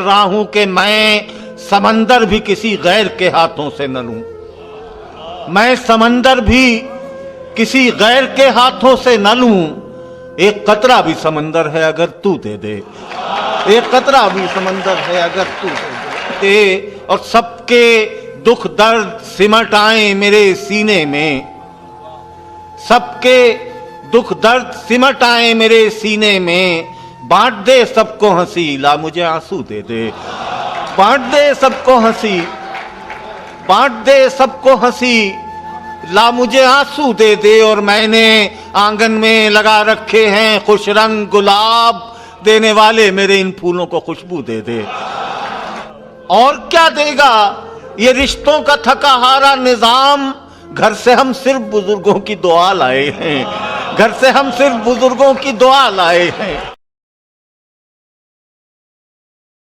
रहा हूं कि मैं समंदर भी किसी गैर के हाथों से न लूं। मैं समंदर भी किसी गैर के हाथों से न लूं। एक कतरा भी समंदर है अगर तू दे दे, एक कतरा भी समंदर है अगर तू दे दे। और सबके दुख दर्द सिमट आए मेरे सीने में, सबके दुख दर्द सिमट आए मेरे सीने में। बांट दे सबको हंसी, ला मुझे आंसू दे दे। बांट दे सबको हंसी, बांट दे सबको हंसी, ला मुझे आंसू दे दे। और मैंने आंगन में लगा रखे हैं खुश रंग गुलाब, देने वाले मेरे इन फूलों को खुशबू दे दे। और क्या देगा ये रिश्तों का थका हारा निजाम। घर से हम सिर्फ बुजुर्गों की दुआ लाए हैं, घर से हम सिर्फ बुजुर्गों की दुआ लाए हैं।